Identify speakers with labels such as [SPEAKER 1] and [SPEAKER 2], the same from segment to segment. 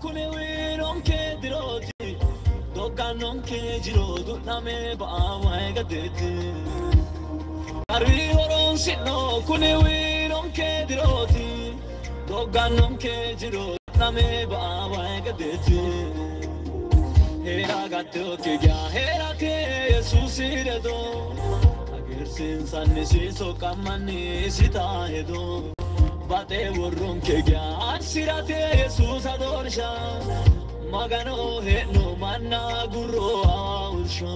[SPEAKER 1] kune wiron ke diroti doganon ke jirodu name ba mai gadeti Ari horon sino kune wiron ke diroti doganon ke jirodu name ba mai gadeti Hera gatto ke gya hera ke Jesus redo Agar sin sanne si so kamani sita hedo Bate urrun ke gya sirate Jesus adorsha Magano he no manna guru aursha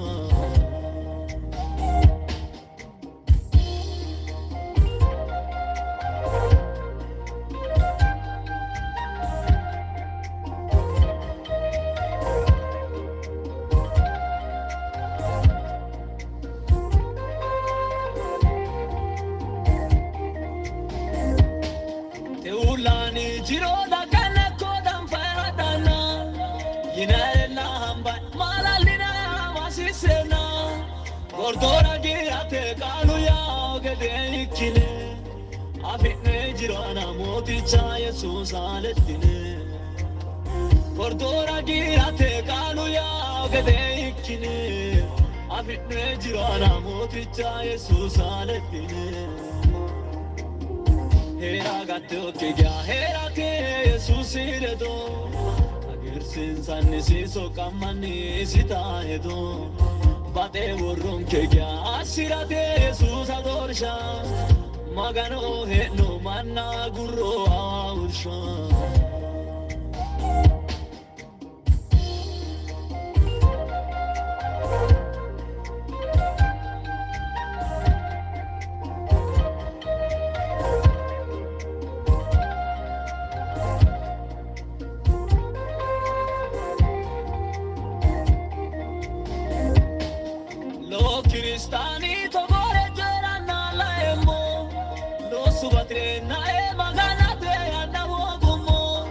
[SPEAKER 1] Teulani jiro da kana kodam faradana Yinarena hamba malalina masisena Gordora girate kanu ya gede ikine Afitne jirana moti cha Jesus aletine Gordora girate kanu ya gede ikine Afitne jirana moti cha Jesus aletine Hera gatto ke gya hera ke Jesus redo Agar sin sanne si so kamani sita hedo Bate urrun ke gya sirate Jesus adorsha Magano he no manna guru aursha Kristani to gore jerana la emo no subatre na e magana te anda wogumo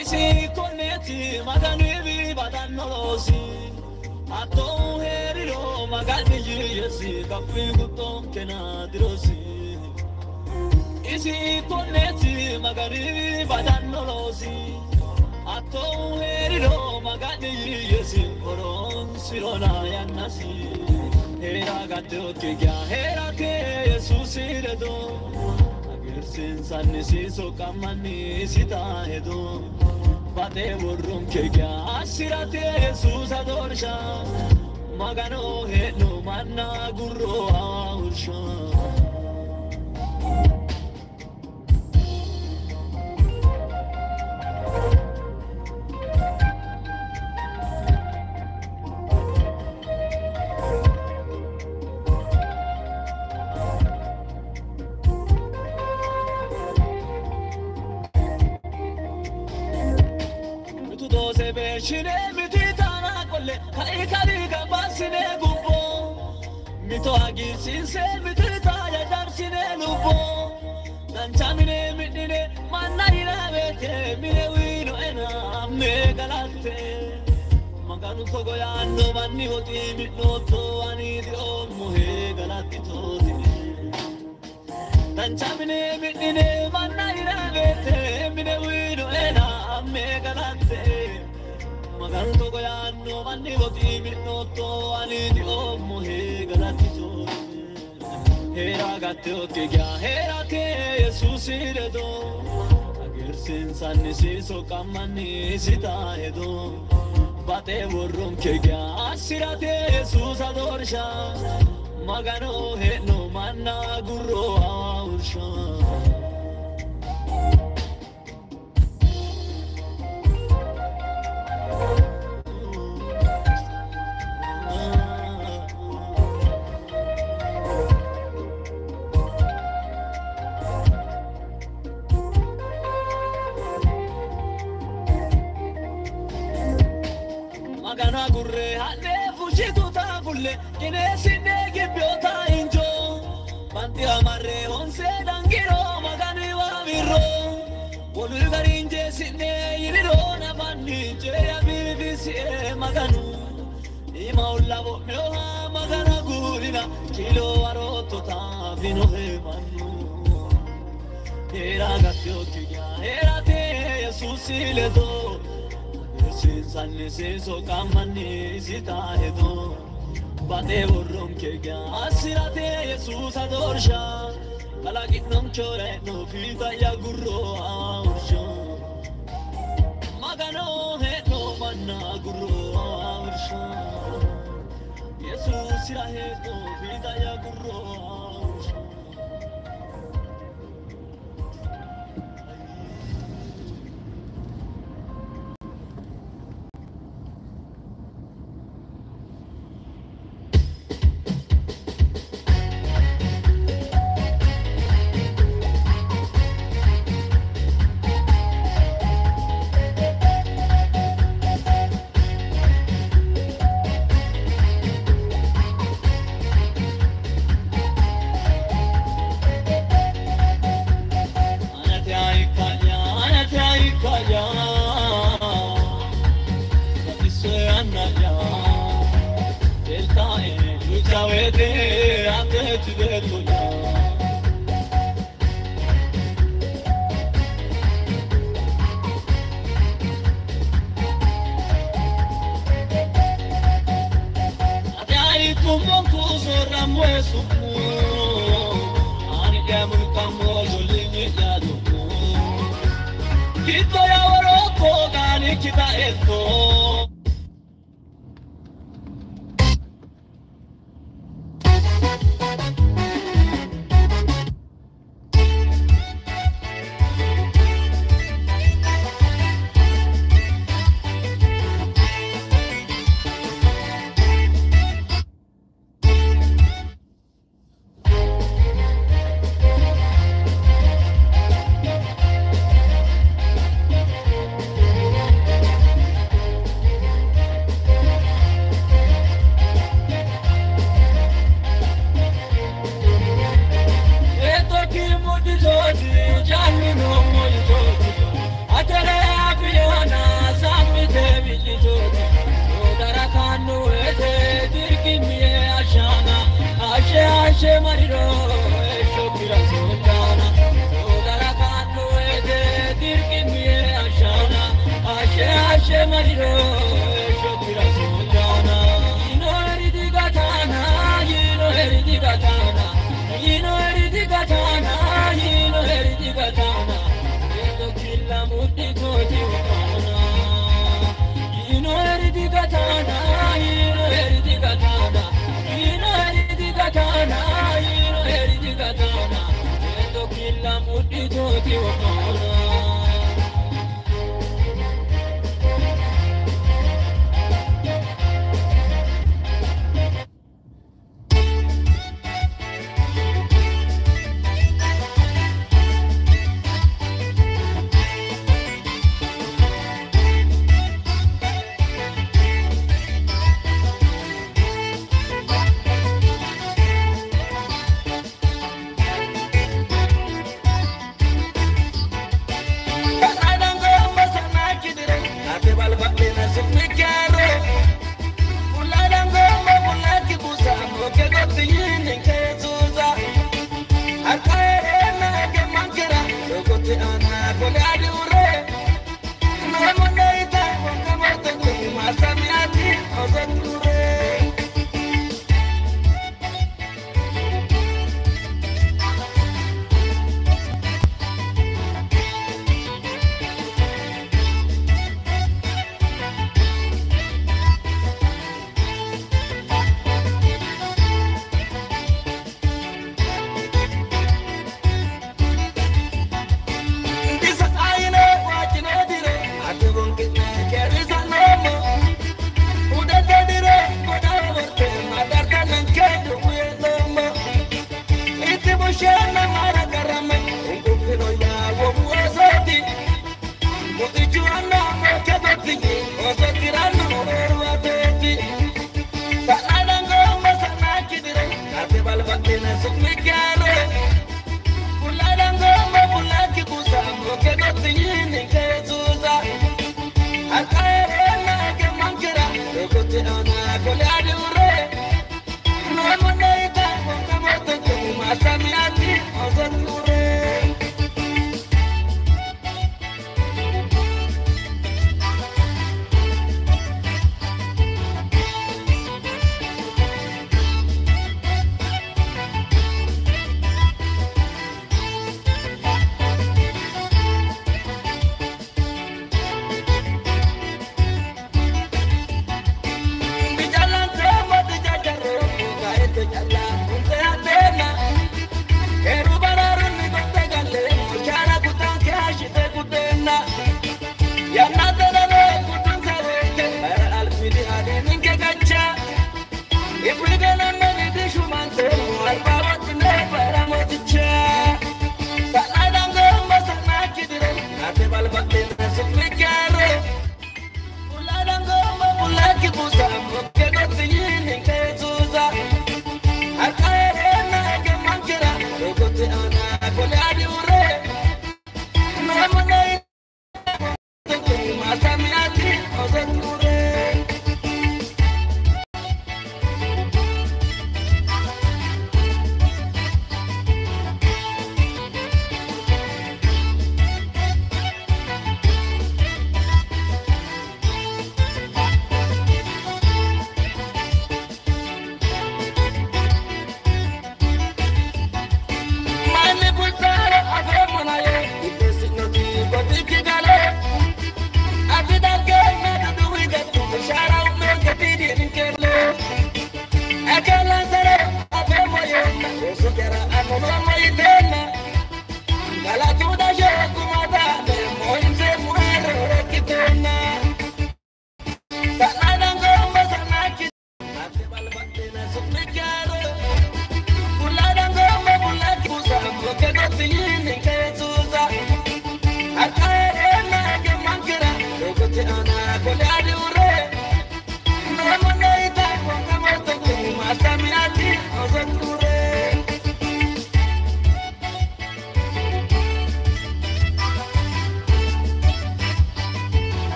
[SPEAKER 1] isi koneti magani vi badanno si ato heriro magani yesi kapi guton kenadirosi isi koneti magani vi badanno si ato heriro magani yesi koron sirona yanasi Hera gatto ke gya hera ke Jesus redo Agar sin sanne si so kamani sita hedo Bate urrun ke gya sirate Jesus adorsha Magano he no manna guru aursha Dose becine mititana kolle kai kari gabasine gubbo mito agisin se mitita ya darsine lubo danchamine midine manna ina bete mine wino ena me galate maganu togo ya no manni hoti mitno to ani di ommo he galati toti danchamine midine manna ina bete mine wino ena me galate Maganto goyanno manni voti minotto ani di ommo he galati to Hera gatto ke gya hera ke Jesus redo Agar sin sanne si so kamani sita hedo Bate urrun ke gya sirate Jesus adorsha Magano he no manna guru aursha Magana gurre hande fushitu ta fulle kine sinne gibbiota injo Banti amarre onse dangiro magani wa virro Wolu garinje sinne yiriro na fanni jeya bibisi e maganu Ima ullavo meoha magana gurina kilo aroto ta vino he manu Hera gatto kigya hera te Jesus le do Sinsanni senso kamani sita edo Bate urrum kega asirate Jesus adorsha Alaginnam chore no fita ya gurro aursha Magano he no manna gurro aursha Jesus sira he no fita ya gurro aursha Kita eto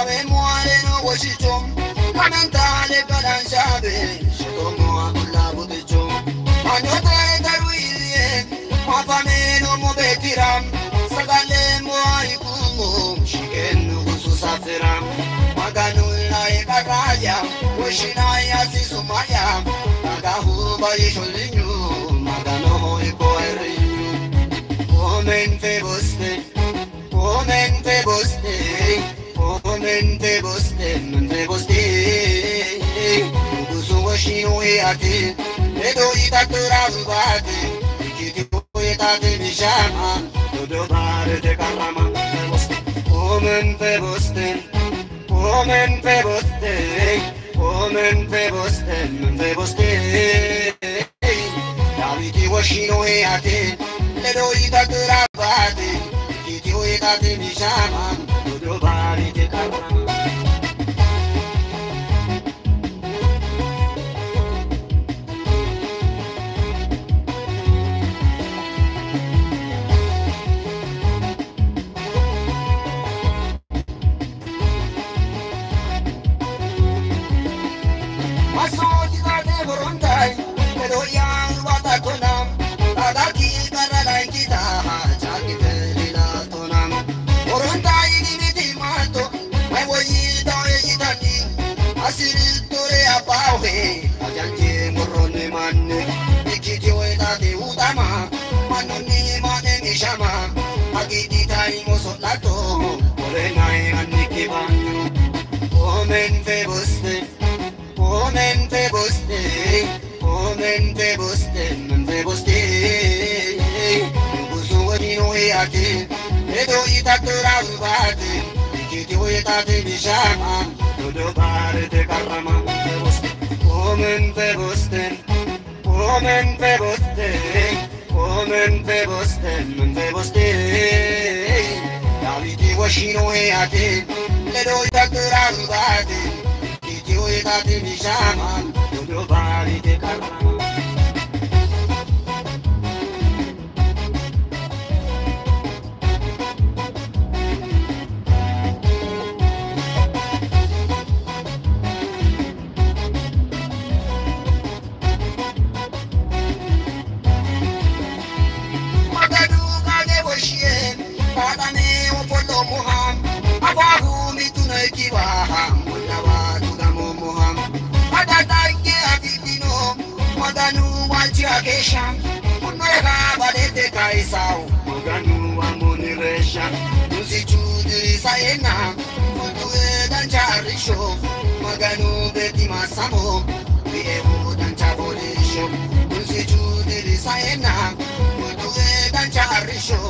[SPEAKER 2] Sabe muore no woshichom Lamentale kalansabe Shikomo abulla butichom Anyote darwilie Mafame no mo betiram Sagale mo aikumo Shikenu gusu safiram Maganulla ekaraya Woshinaya sisumaya Magahu bayisholinyu Magano ikoerinyu Omen feboste Omen feboste Omen feboste Gusu washinu eate Edo itatura ubate Ikiti uetate nishama Dodo bare de karama Omen feboste Omen feboste Omen feboste Daviti washinu eate Edo itatura ubate Ikiti uetate nishama Dodo bare de karama Omen feboste, omen feboste, omen feboste, omen feboste. Gusu washinu eate, edo itatura ubate, ikiti uetate nishama, dodo bare de karama. Omen feboste, omen feboste, omen feboste, omen feboste. Daviti washinu eate. Edo itatura ubate, ikiti uetate nishama, dodo bare de karama. Magadu kage woshie, padane upolo muham, abahu mituna ikiwaha, muna duga momoham. Adatake avipino, maganu wachiakesha, munweka badete kaisao, maganu wa muniresha, nusichudiri sayena, futue dancharisho, maganu beti masamo, vievu danchabolisho, nusichudiri sayena, futue dancharisho,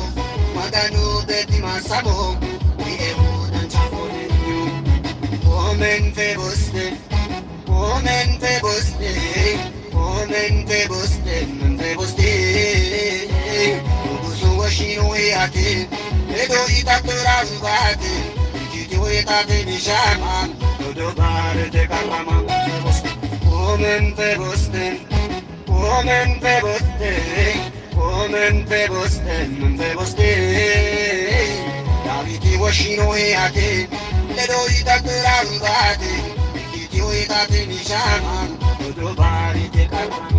[SPEAKER 2] maganu beti masamo, vievu danchabolisho. Omen feboste, omen feboste, omen feboste, omen feboste. Gusu washinu eate, edo itatura ubate, ikiti uetate nishama, dodo bare de karama. Omen feboste, omen feboste, omen feboste, omen feboste. Daviti washinu eate, edo itatura ubate, ikiti uetate nishama, dodo bare de karama.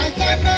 [SPEAKER 2] I said,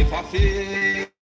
[SPEAKER 2] فافي